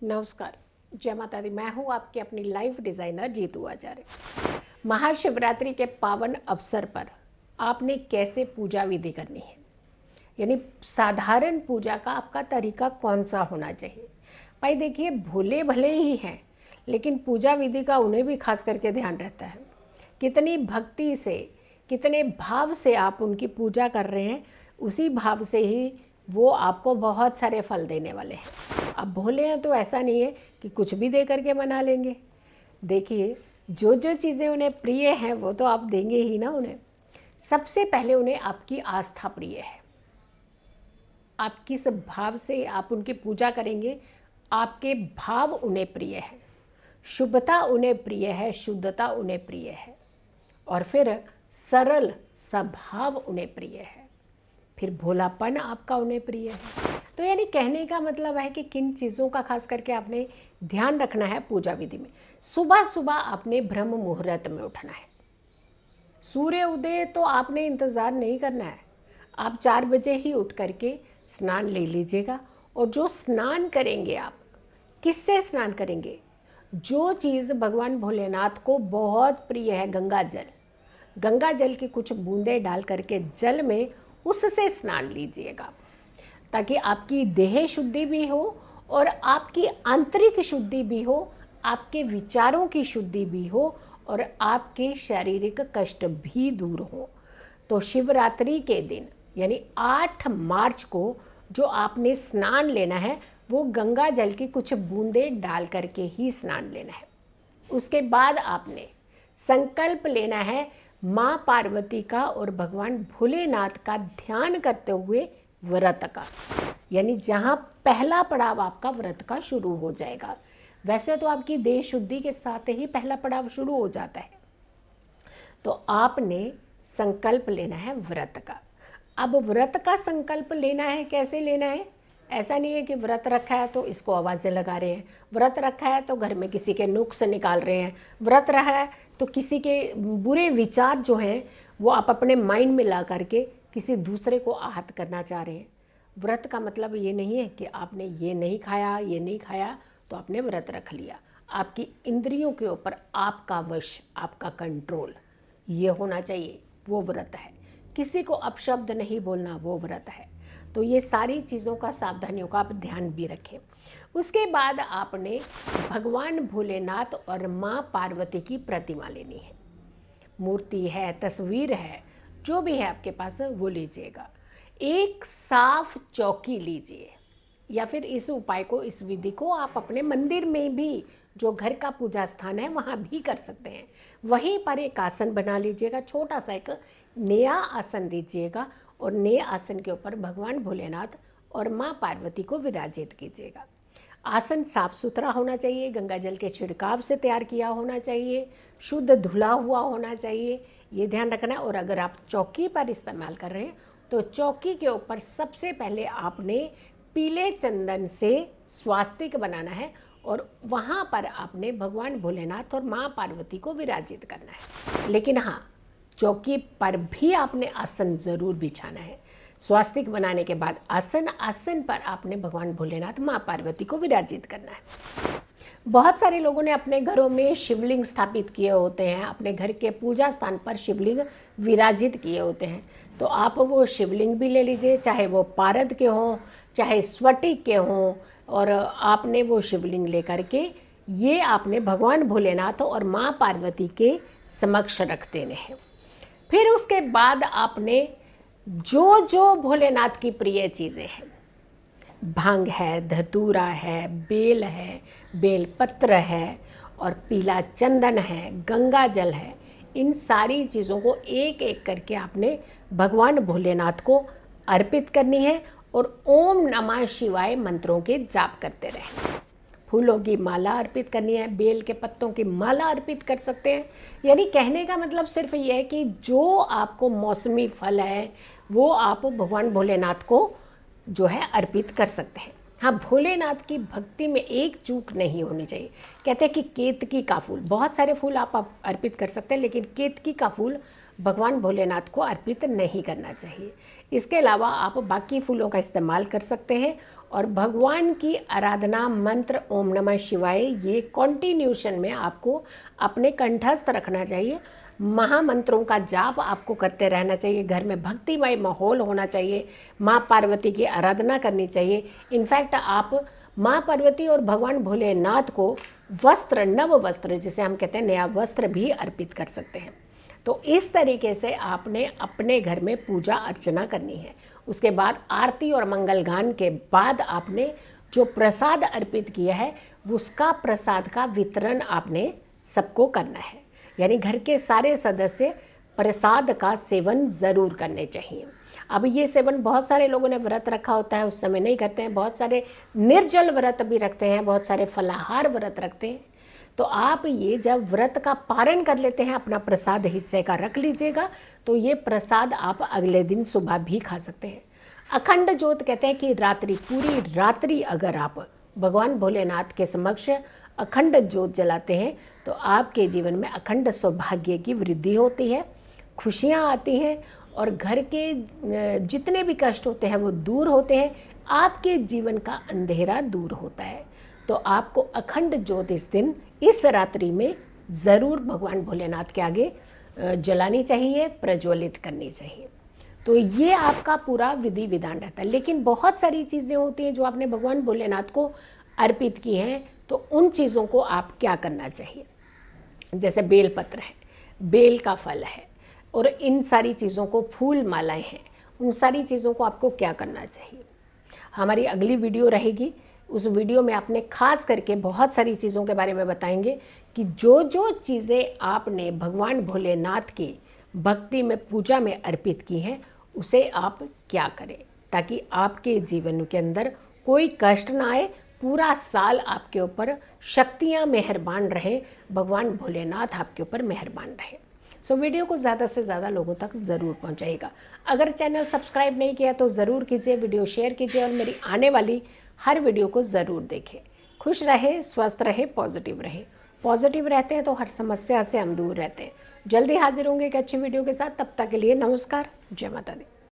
नमस्कार, जय माता दी। मैं हूँ आपकी अपनी लाइफ डिज़ाइनर जीतू आचार्य। महाशिवरात्रि के पावन अवसर पर आपने कैसे पूजा विधि करनी है, यानी साधारण पूजा का आपका तरीका कौन सा होना चाहिए। भाई देखिए, भोले भले ही हैं, लेकिन पूजा विधि का उन्हें भी खास करके ध्यान रहता है। कितनी भक्ति से, कितने भाव से आप उनकी पूजा कर रहे हैं, उसी भाव से ही वो आपको बहुत सारे फल देने वाले हैं। अब भोले हैं तो ऐसा नहीं है कि कुछ भी दे करके मना लेंगे। देखिए, जो जो चीज़ें उन्हें प्रिय हैं वो तो आप देंगे ही ना उन्हें। सबसे पहले उन्हें आपकी आस्था प्रिय है। आप किस भाव से आप उनकी पूजा करेंगे, आपके भाव उन्हें प्रिय है, शुभता उन्हें प्रिय है, शुद्धता उन्हें प्रिय है, और फिर सरल स्वभाव उन्हें प्रिय है, फिर भोलापन आपका उन्हें प्रिय है। तो यानी कहने का मतलब है कि किन चीज़ों का खास करके आपने ध्यान रखना है पूजा विधि में। सुबह सुबह आपने ब्रह्म मुहूर्त में उठना है। सूर्य उदय तो आपने इंतज़ार नहीं करना है। आप 4 बजे ही उठ करके स्नान ले लीजिएगा। और जो स्नान करेंगे आप, किससे स्नान करेंगे? जो चीज़ भगवान भोलेनाथ को बहुत प्रिय है, गंगा जल। गंगा जल की कुछ बूंदें डाल करके जल में उससे स्नान लीजिएगा, ताकि आपकी देह शुद्धि भी हो और आपकी आंतरिक शुद्धि भी हो, आपके विचारों की शुद्धि भी हो और आपके शारीरिक कष्ट भी दूर हो। तो शिवरात्रि के दिन यानी 8 मार्च को जो आपने स्नान लेना है, वो गंगा जल की कुछ बूंदें डाल करके ही स्नान लेना है। उसके बाद आपने संकल्प लेना है माँ पार्वती का और भगवान भोलेनाथ का ध्यान करते हुए व्रत का, यानी जहाँ पहला पड़ाव आपका व्रत का शुरू हो जाएगा। वैसे तो आपकी देह शुद्धि के साथ ही पहला पड़ाव शुरू हो जाता है। तो आपने संकल्प लेना है व्रत का। अब व्रत का संकल्प लेना है, कैसे लेना है? ऐसा नहीं है कि व्रत रखा है तो इसको आवाज़ें लगा रहे हैं, व्रत रखा है तो घर में किसी के नुक्स निकाल रहे हैं, व्रत रहा है तो किसी के बुरे विचार जो हैं वो आप अपने माइंड में ला करके किसी दूसरे को आहत करना चाह रहे हैं। व्रत का मतलब ये नहीं है कि आपने ये नहीं खाया तो आपने व्रत रख लिया। आपकी इंद्रियों के ऊपर आपका वश, आपका कंट्रोल ये होना चाहिए, वो व्रत है। किसी को अपशब्द नहीं बोलना, वो व्रत है। तो ये सारी चीज़ों का, सावधानियों का आप ध्यान भी रखें। उसके बाद आपने भगवान भोलेनाथ और माँ पार्वती की प्रतिमा लेनी है। मूर्ति है, तस्वीर है, जो भी है आपके पास वो लीजिएगा। एक साफ चौकी लीजिए, या फिर इस उपाय को, इस विधि को आप अपने मंदिर में भी, जो घर का पूजा स्थान है वहाँ भी कर सकते हैं। वहीं पर एक आसन बना लीजिएगा, छोटा सा एक नया आसन दीजिएगा और नए आसन के ऊपर भगवान भोलेनाथ और माँ पार्वती को विराजित कीजिएगा। आसन साफ सुथरा होना चाहिए, गंगा जल के छिड़काव से तैयार किया होना चाहिए, शुद्ध धुला हुआ होना चाहिए, ये ध्यान रखना है। और अगर आप चौकी पर इस्तेमाल कर रहे हैं तो चौकी के ऊपर सबसे पहले आपने पीले चंदन से स्वास्तिक बनाना है और वहाँ पर आपने भगवान भोलेनाथ और माँ पार्वती को विराजित करना है। लेकिन हाँ, चौकी पर भी आपने आसन ज़रूर बिछाना है। स्वास्तिक बनाने के बाद आसन पर आपने भगवान भोलेनाथ, माँ पार्वती को विराजित करना है। बहुत सारे लोगों ने अपने घरों में शिवलिंग स्थापित किए होते हैं, अपने घर के पूजा स्थान पर शिवलिंग विराजित किए होते हैं। तो आप वो शिवलिंग भी ले लीजिए, चाहे वो पारद के हों, चाहे स्फटिक के हों, और आपने वो शिवलिंग लेकर के ये आपने भगवान भोलेनाथ और माँ पार्वती के समक्ष रख देने हैं। फिर उसके बाद आपने जो जो भोलेनाथ की प्रिय चीज़ें हैं, भांग है, धतूरा है, बेल है, बेलपत्र है और पीला चंदन है, गंगा जल है, इन सारी चीज़ों को एक एक करके आपने भगवान भोलेनाथ को अर्पित करनी है और ओम नमः शिवाय मंत्रों के जाप करते रहें। फूलों की माला अर्पित करनी है, बेल के पत्तों की माला अर्पित कर सकते हैं। यानी कहने का मतलब सिर्फ ये है कि जो आपको मौसमी फल है वो आप भगवान भोलेनाथ को जो है अर्पित कर सकते हैं। हाँ, भोलेनाथ की भक्ति में एक चूक नहीं होनी चाहिए। कहते हैं कि केतकी का फूल, बहुत सारे फूल आप अर्पित कर सकते हैं, लेकिन केतकी का फूल भगवान भोलेनाथ को अर्पित नहीं करना चाहिए। इसके अलावा आप बाकी फूलों का इस्तेमाल कर सकते हैं और भगवान की आराधना मंत्र ओम नमः शिवाय ये कॉन्टिन्यूशन में आपको अपने कंठस्थ रखना चाहिए। महामंत्रों का जाप आपको करते रहना चाहिए। घर में भक्तिमय माहौल होना चाहिए। माँ पार्वती की आराधना करनी चाहिए। इनफैक्ट आप माँ पार्वती और भगवान भोलेनाथ को वस्त्र, नव वस्त्र जिसे हम कहते हैं नया वस्त्र भी अर्पित कर सकते हैं। तो इस तरीके से आपने अपने घर में पूजा अर्चना करनी है। उसके बाद आरती और मंगल गान के बाद आपने जो प्रसाद अर्पित किया है उसका प्रसाद का वितरण आपने सबको करना है। यानी घर के सारे सदस्य प्रसाद का सेवन ज़रूर करने चाहिए। अब ये सेवन बहुत सारे लोगों ने व्रत रखा होता है उस समय नहीं करते हैं, बहुत सारे निर्जल व्रत भी रखते हैं, बहुत सारे फलाहार व्रत रखते हैं। तो आप ये जब व्रत का पारण कर लेते हैं अपना प्रसाद हिस्से का रख लीजिएगा, तो ये प्रसाद आप अगले दिन सुबह भी खा सकते हैं। अखंड ज्योत कहते हैं कि रात्रि, पूरी रात्रि अगर आप भगवान भोलेनाथ के समक्ष अखंड ज्योत जलाते हैं तो आपके जीवन में अखंड सौभाग्य की वृद्धि होती है, खुशियाँ आती हैं और घर के जितने भी कष्ट होते हैं वो दूर होते हैं, आपके जीवन का अंधेरा दूर होता है। तो आपको अखंड ज्योत इस दिन, इस रात्रि में ज़रूर भगवान भोलेनाथ के आगे जलानी चाहिए, प्रज्वलित करनी चाहिए। तो ये आपका पूरा विधि विधान रहता है। लेकिन बहुत सारी चीज़ें होती हैं जो आपने भगवान भोलेनाथ को अर्पित की हैं, तो उन चीज़ों को आप क्या करना चाहिए। जैसे बेलपत्र है, बेल का फल है और इन सारी चीज़ों को, फूल मालाएँ हैं, उन सारी चीज़ों को आपको क्या करना चाहिए। हमारी अगली वीडियो रहेगी, उस वीडियो में आपने खास करके बहुत सारी चीज़ों के बारे में बताएंगे कि जो जो चीज़ें आपने भगवान भोलेनाथ की भक्ति में, पूजा में अर्पित की हैं उसे आप क्या करें ताकि आपके जीवन के अंदर कोई कष्ट ना आए, पूरा साल आपके ऊपर शक्तियाँ मेहरबान रहें, भगवान भोलेनाथ आपके ऊपर मेहरबान रहे। सो वीडियो को ज़्यादा से ज़्यादा लोगों तक ज़रूर पहुंचाइएगा। अगर चैनल सब्सक्राइब नहीं किया तो ज़रूर कीजिए, वीडियो शेयर कीजिए और मेरी आने वाली हर वीडियो को ज़रूर देखें। खुश रहे, स्वस्थ रहे, पॉजिटिव रहे। पॉजिटिव रहते हैं तो हर समस्या से हम दूर रहते हैं। जल्दी हाजिर होंगे एक अच्छी वीडियो के साथ। तब तक के लिए नमस्कार, जय माता दी।